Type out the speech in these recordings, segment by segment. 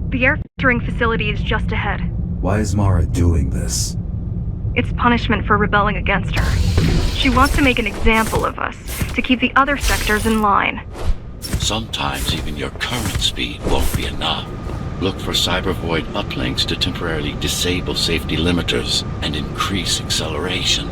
The air filtering facility is just ahead. Why is Mara doing this? It's punishment for rebelling against her. She wants to make an example of us, to keep the other sectors in line. Sometimes even your current speed won't be enough. Look for cybervoid uplinks to temporarily disable safety limiters and increase acceleration.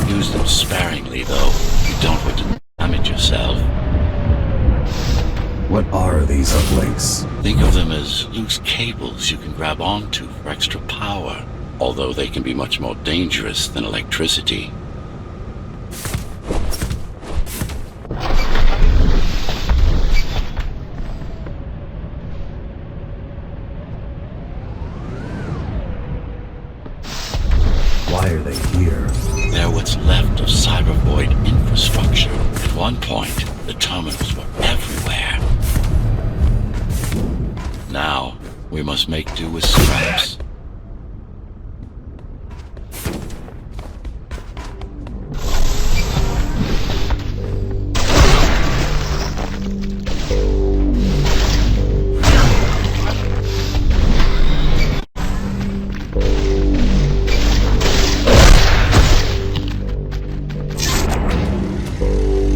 Use them sparingly, though. You don't want to damage yourself. What are these uplinks? Think of them as loose cables you can grab onto for extra power, although they can be much more dangerous than electricity. Why are they here? They're what's left of cybervoid infrastructure. At one point, the terminals were everywhere. Now, we must make do with scraps.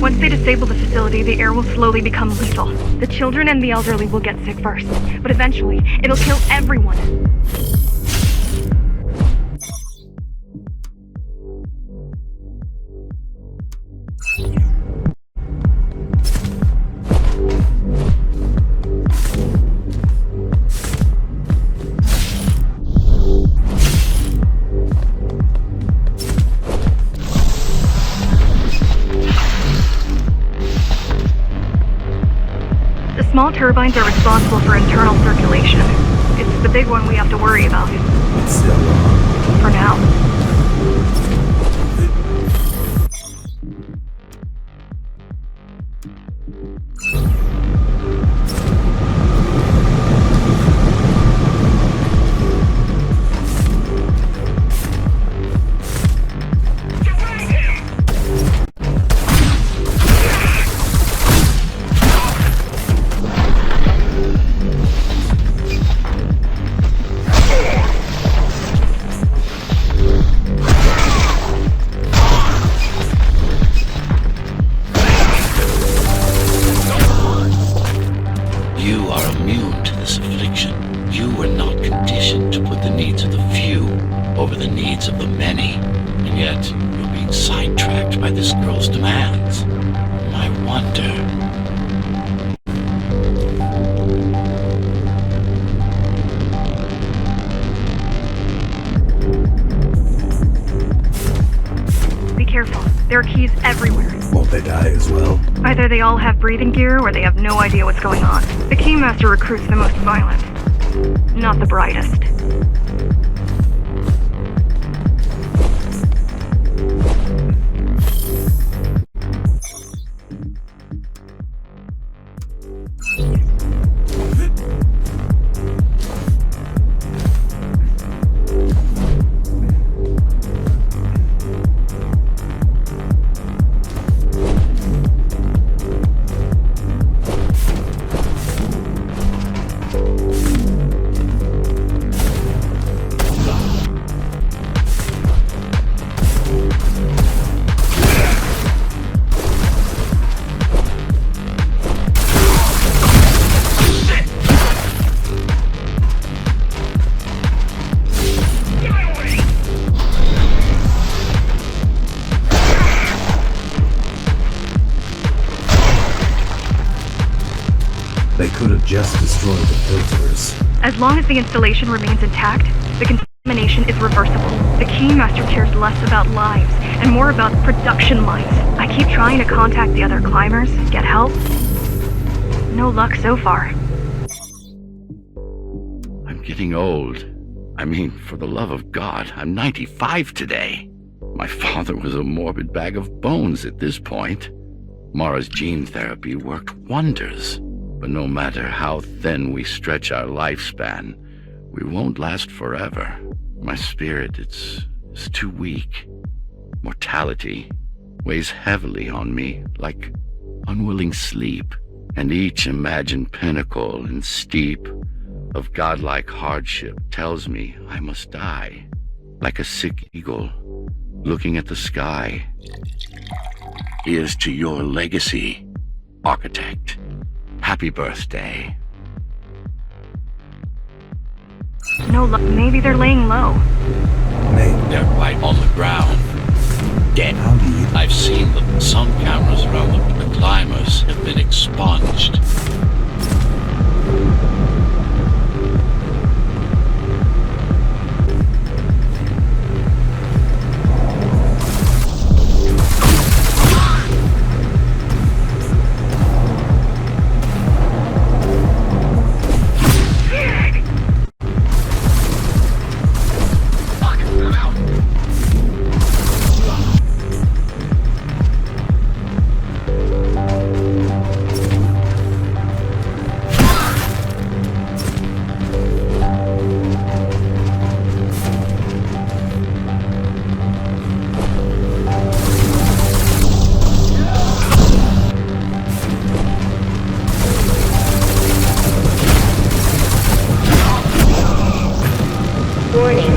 Once they disable the facility, the air will slowly become lethal. The children and the elderly will get sick first, but eventually, it'll kill everyone. The small turbines are responsible for internal circulation. It's the big one we have to worry about. It's still on. For now. You are immune to this affliction. You were not conditioned to put the needs of the few over the needs of the many. And yet, you're being sidetracked by this girl's demands. I wonder... Be careful. There are keys everywhere. Won't they die as well? Either they all have breathing gear or they have no idea what's going on. The Keymaster recruits the most violent, not the brightest. They could have just destroyed the filters. As long as the installation remains intact, the contamination is reversible. The Keymaster cares less about lives and more about production lines. I keep trying to contact the other climbers, get help. No luck so far. I'm getting old. I mean, for the love of God, I'm 95 today. My father was a morbid bag of bones at this point. Mara's gene therapy worked wonders. But no matter how thin we stretch our lifespan, we won't last forever. My spirit, it's too weak. Mortality weighs heavily on me, like unwilling sleep, and each imagined pinnacle and steep of godlike hardship tells me I must die, like a sick eagle looking at the sky. Here's to your legacy, architect. Happy birthday. No, maybe they're laying low. Mate, They're right on the ground. Dead. how do you... I've seen them. Some cameras around the climbers have been expunged. Warning.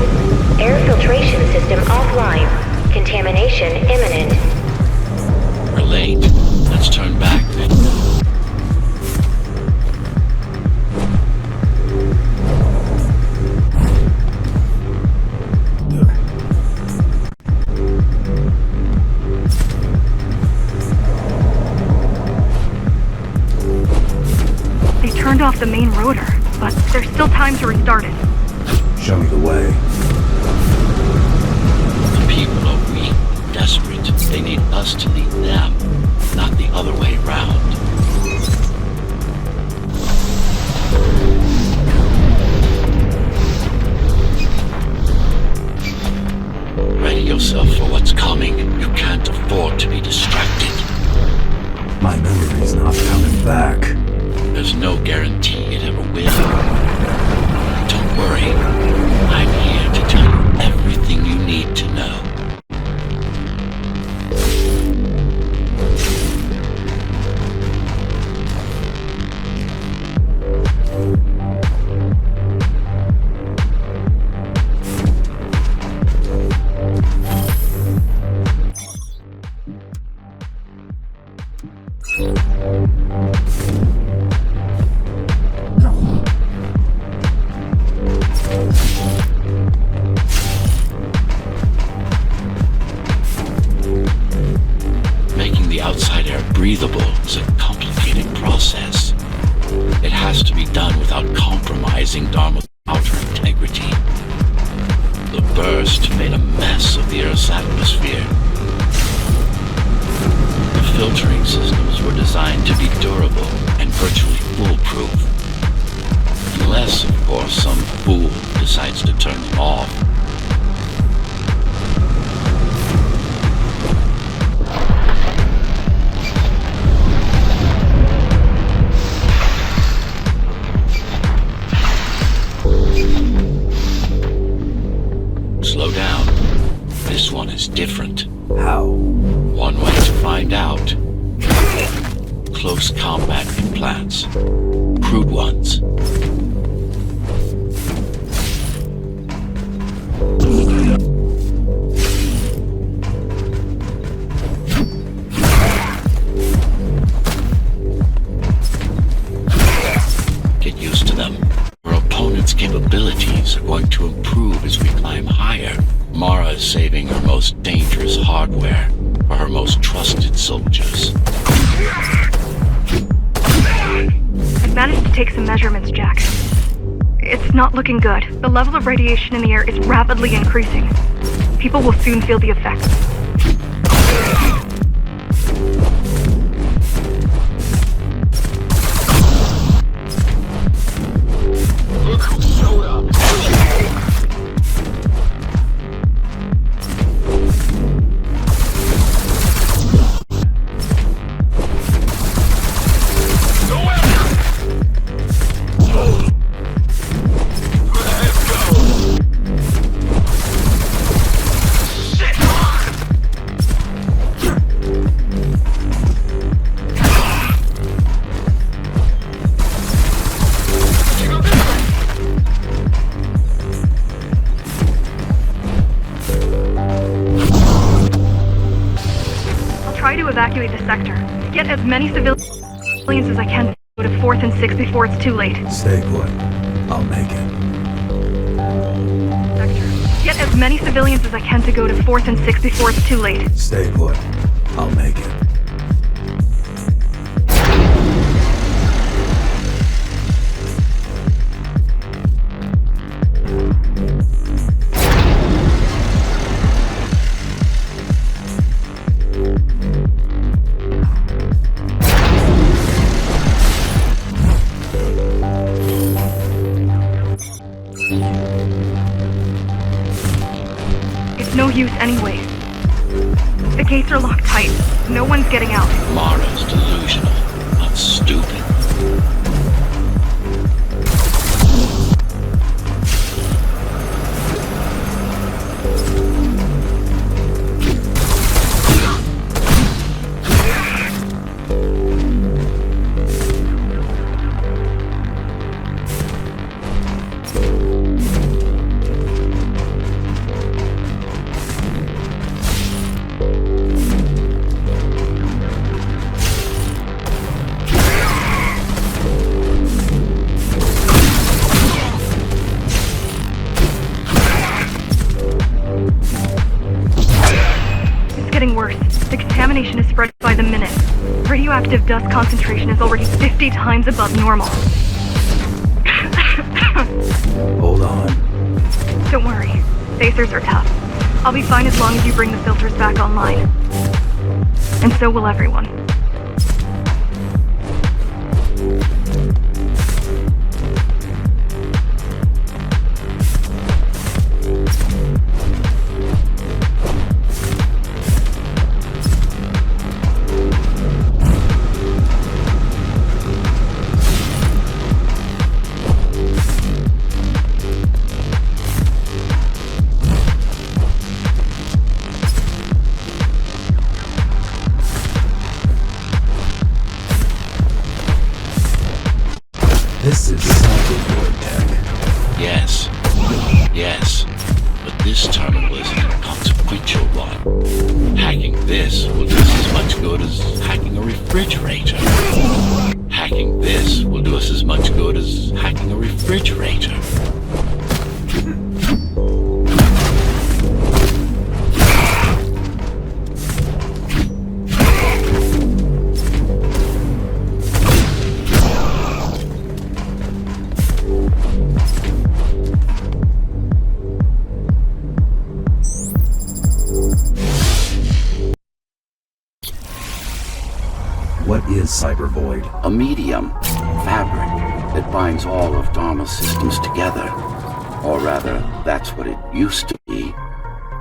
Air filtration system offline. Contamination imminent. We're late. Let's turn back. They turned off the main rotor, but there's still time to restart it. Show me the way. The people are weak, desperate. They need us to lead them, not the other way round. Ready yourself for what's coming. You can't afford to be distracted. My memory's not coming back. There's no guarantee it ever will. Don't worry. I'm here to tell you everything you need to know. Making the outside air breathable is a complicated process. It has to be done without compromising Dharma's outer integrity. The burst made a mess of the Earth's atmosphere. The filtering systems were designed to be durable and virtually foolproof. Unless, of course, some fool decides to turn them off. Slow down. This one is different. How? One way to find out. Close combat implants. Crude ones. Get used to them. Our opponent's capabilities are going to improve as we climb higher. Mara is saving her most dangerous hardware for her most trusted soldiers. I've managed to take some measurements, Jack. It's not looking good. The level of radiation in the air is rapidly increasing. People will soon feel the effects. Look who showed up! Nuevo! try to evacuate the sector. Get as many civilians as I can to go to 4th and 6th before it's too late. Stay put. I'll make it. Sector. Get as many civilians as I can to go to 4th and 6th before it's too late. Stay put. I'll make it. It's no use anyway. The gates are locked tight. No one's getting out. Mara's delusional, not stupid. Worse. The contamination is spread by the minute. Radioactive dust concentration is already 50 times above normal. Hold on. Don't worry. Phasers are tough. I'll be fine as long as you bring the filters back online. And so will everyone. This is cyberboard tech. Yes. Yes. But this terminal is an inconsequential one. Hacking this will do us as much good as hacking a refrigerator. Hacking this will do us as much good as hacking a refrigerator. What is Cybervoid? A medium, fabric, that binds all of Dharma's systems together. Or rather, that's what it used to be.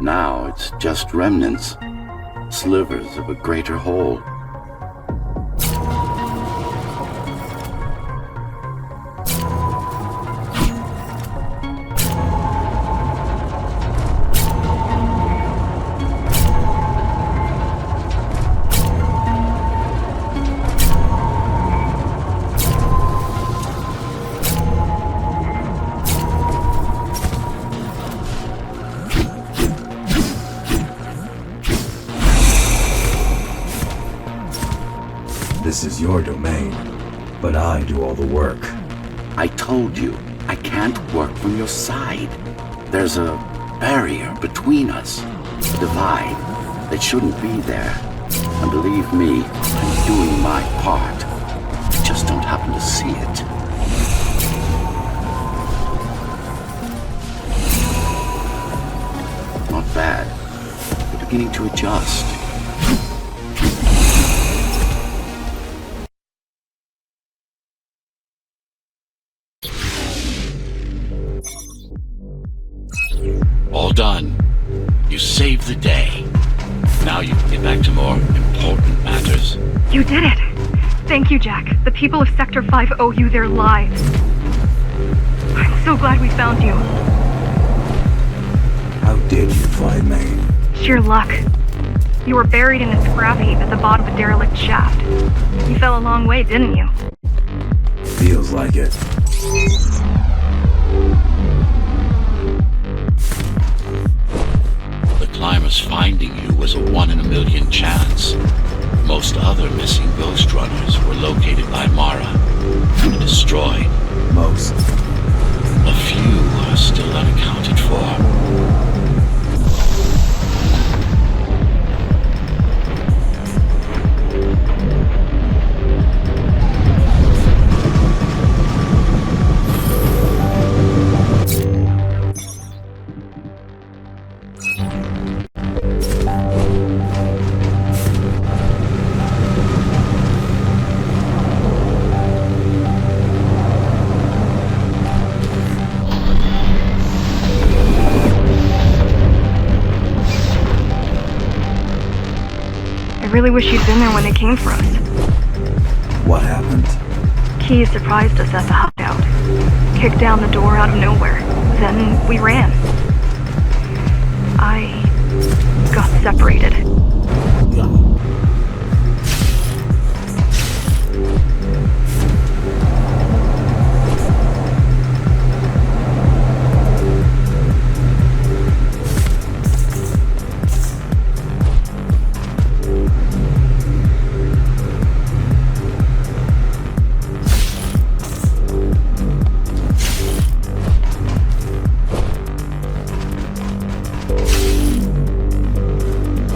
Now it's just remnants, slivers of a greater whole. This is your domain, but I do all the work. I told you, I can't work from your side. There's a barrier between us, a divide that shouldn't be there. And believe me, I'm doing my part. You just don't happen to see it. Not bad. You're beginning to adjust. All done. You saved the day. Now you can get back to more important matters. You did it! Thank you, Jack. The people of Sector 5 owe you their lives. I'm so glad we found you. How did you find me? Sheer luck. You were buried in a scrap heap at the bottom of a derelict shaft. You fell a long way, didn't you? Feels like it. The climbers finding you was a 1 in a million chance. Most other missing Ghostrunners were located by Mara and destroyed. Most. A few are still unaccounted for. I really wish you'd been there when they came for us. What happened? Key surprised us at the hideout. Kicked down the door out of nowhere. Then we ran. I got separated.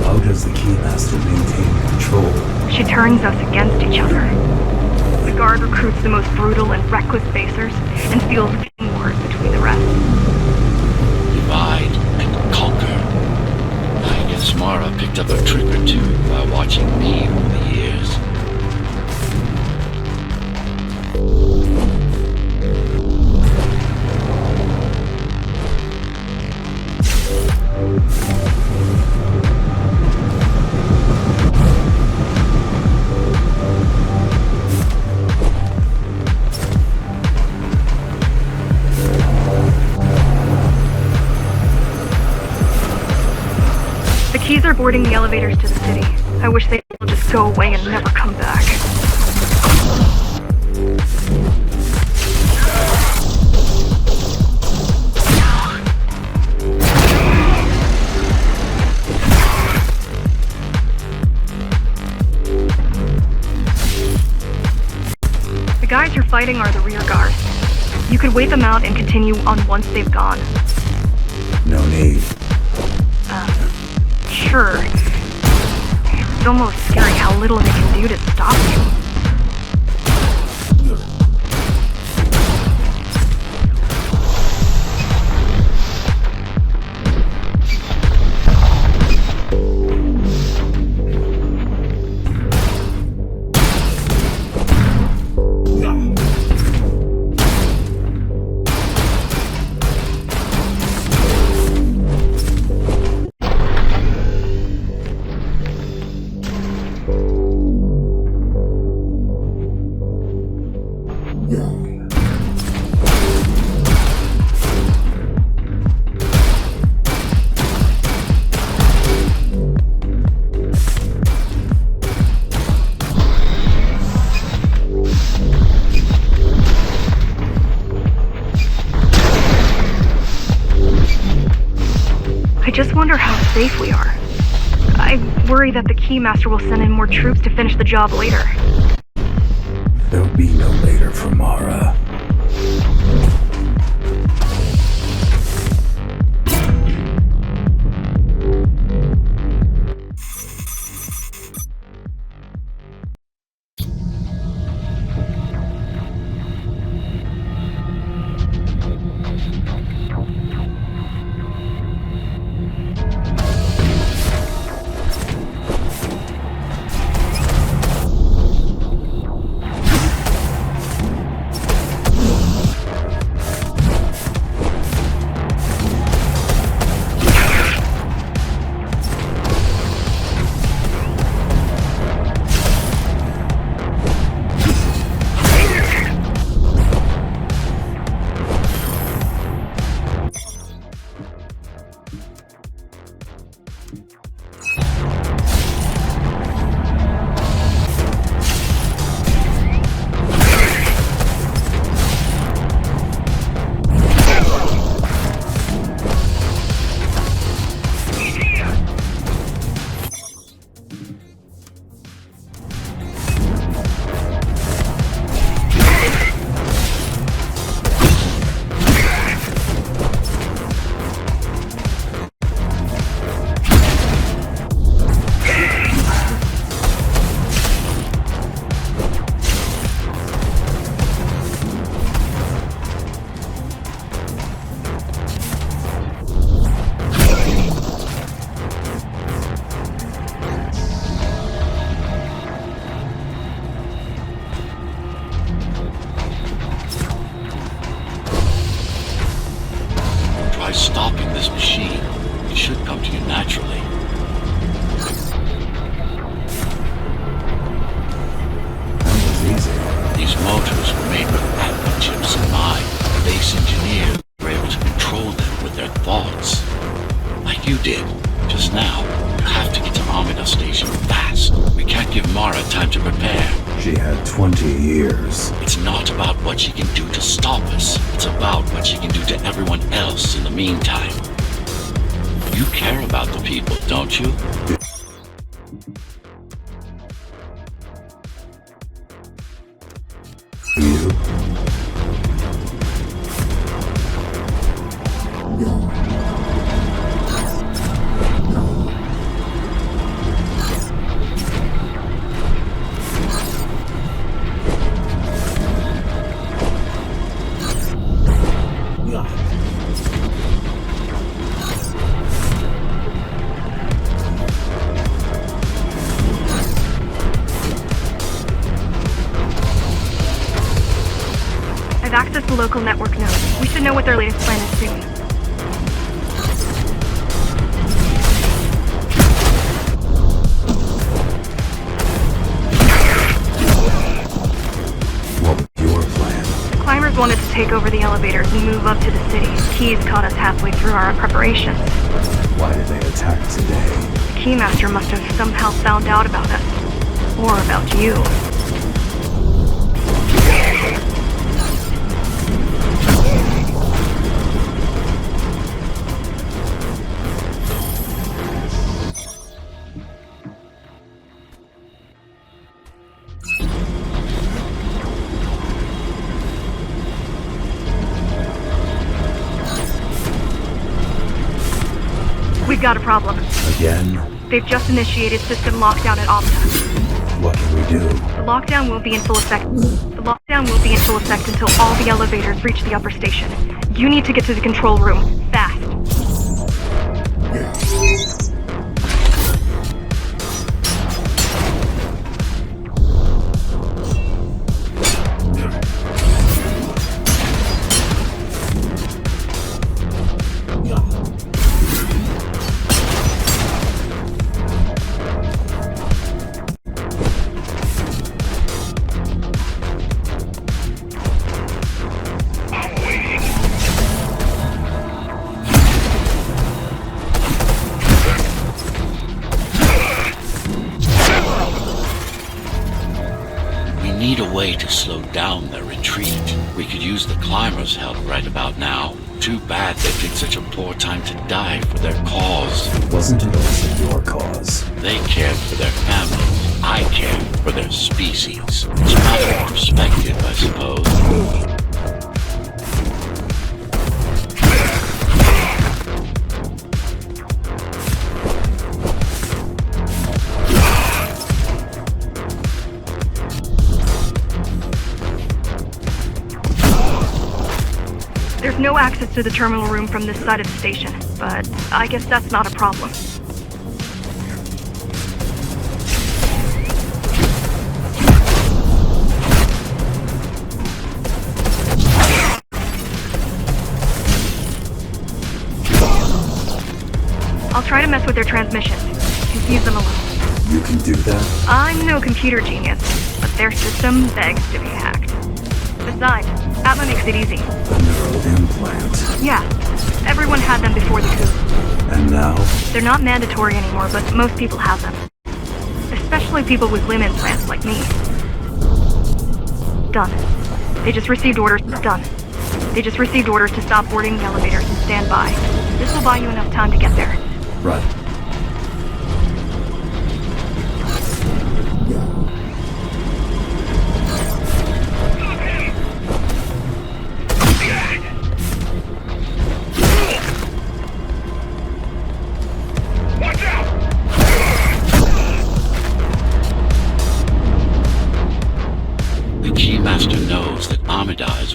How does the Keymaster maintain control? She turns us against each other. The guard recruits the most brutal and reckless basers and feels teamwork between the rest. Divide and conquer. I guess Mara picked up a trick or two by watching me over the years. The Keys are boarding the elevators to the city. I wish they'd all just go away and never come back. The guys you're fighting are the rear guard. You could wait them out and continue on once they've gone. No need. Sure. It's almost scary how little they can do to stop you. I just wonder how safe we are. I worry that the Keymaster will send in more troops to finish the job later. There'll be no later for Mara. Mara time to prepare. She had 20 years. It's not about what she can do to stop us. It's about what she can do to everyone else in the meantime. You care about the people, don't you? You? I've accessed the local network node. We should know what their latest plan is soon. What was your plan? Climbers wanted to take over the elevators and move up to the city. Keys caught us halfway through our preparations. Why did they attack today? The Keymaster must have somehow found out about us. Or about you. We've got a problem. Again? They've just initiated system lockdown at Opta. What can we do? The lockdown won't be in full effect. Until all the elevators reach the upper station. You need to get to the control room, fast. Need a way to slow down their retreat. We could use the climbers' help right about now. Too bad they picked such a poor time to die for their cause. Wasn't it also your cause? They cared for their families. I cared for their species. It's a matter of perspective, I suppose. There's no access to the terminal room from this side of the station, but I guess that's not a problem. I'll try to mess with their transmissions. Confuse them a little. You can do that? I'm no computer genius, but their system begs to be hacked. Besides, Atma makes it easy. The neural implant. Yeah, everyone had them before the coup. And now? They're not mandatory anymore, but most people have them. Especially people with limb implants like me. Done. They just received orders. Done. They just received orders to stop boarding the elevators and stand by. This will buy you enough time to get there. Right.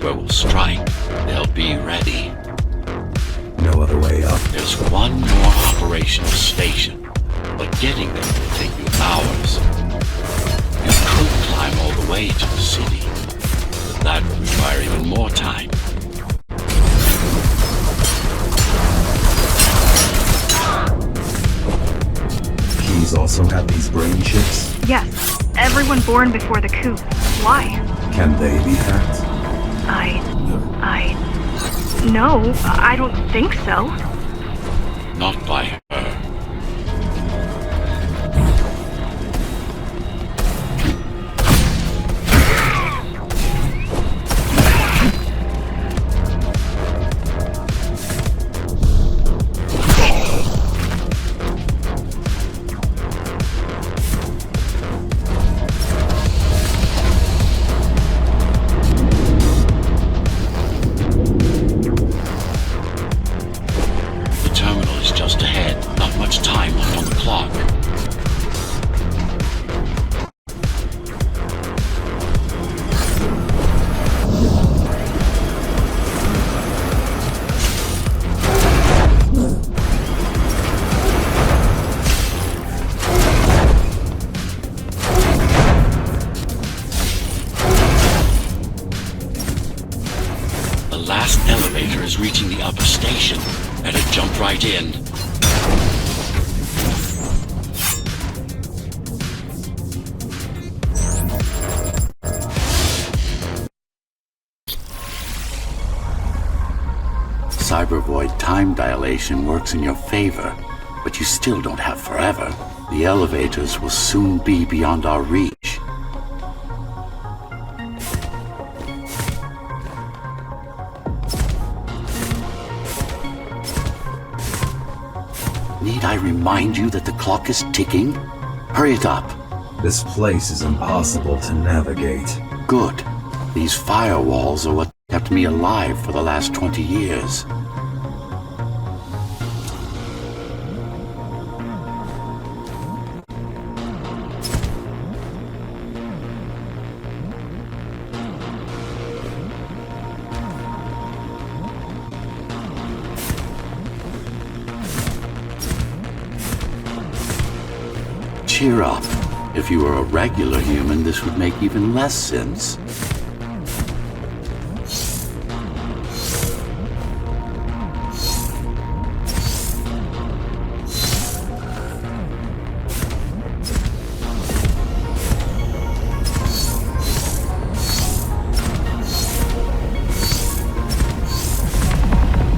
Where we'll strike, they'll be ready. No other way up. There's one more operational station, but getting there will take you hours. You could climb all the way to the city, but that would require even more time. Keys also have these brain chips? Yes. Everyone born before the coup. Why? Can they be hacked? No, I don't think so. Not by her. elevator is reaching the upper station. Better jump right in. Cybervoid time dilation works in your favor, but you still don't have forever. The elevators will soon be beyond our reach. Need I remind you that the clock is ticking? Hurry it up. This place is impossible to navigate. Good. These firewalls are what kept me alive for the last 20 years. Cheer up. If you were a regular human, this would make even less sense.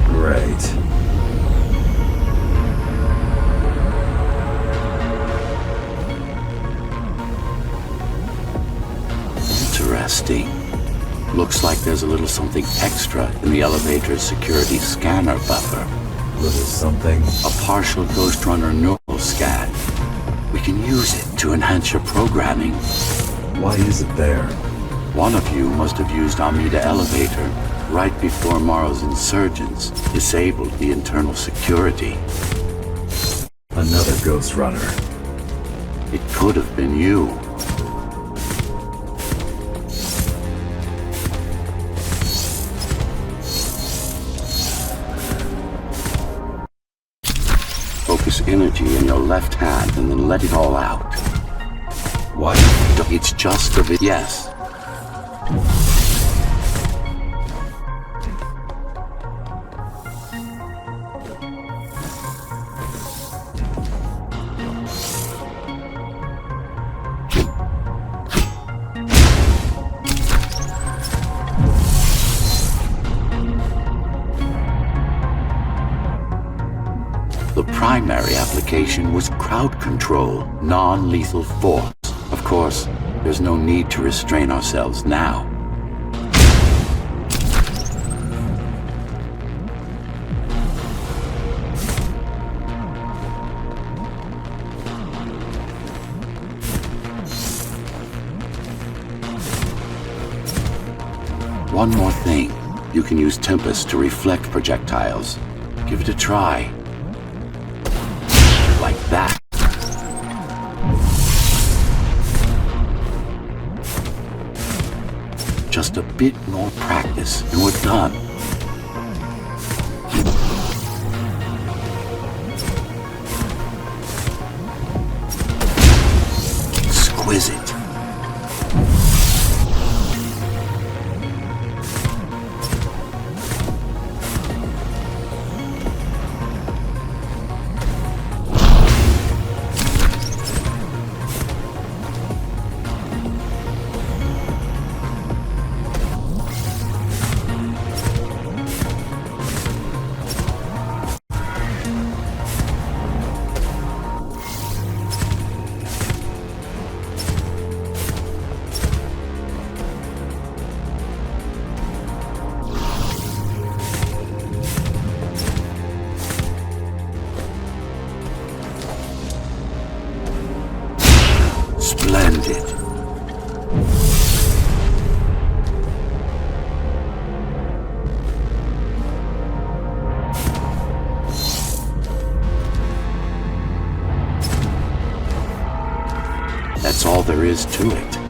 Great. Interesting. Looks like there's a little something extra in the elevator's security scanner buffer. Little something. A partial Ghostrunner neural scan. We can use it to enhance your programming. Why is it there? One of you must have used Amida elevator right before Morrow's insurgents disabled the internal security. Another Ghostrunner. It could have been you. Focus energy in your left hand and then let it all out. What? It's just a bit. Yes. The primary application was crowd control, non-lethal force. Of course, there's no need to restrain ourselves now. One more thing. You can use Tempest to reflect projectiles. Give it a try. Like that. Just a bit more practice and we're done. Exquisite. Splendid. That's all there is to it.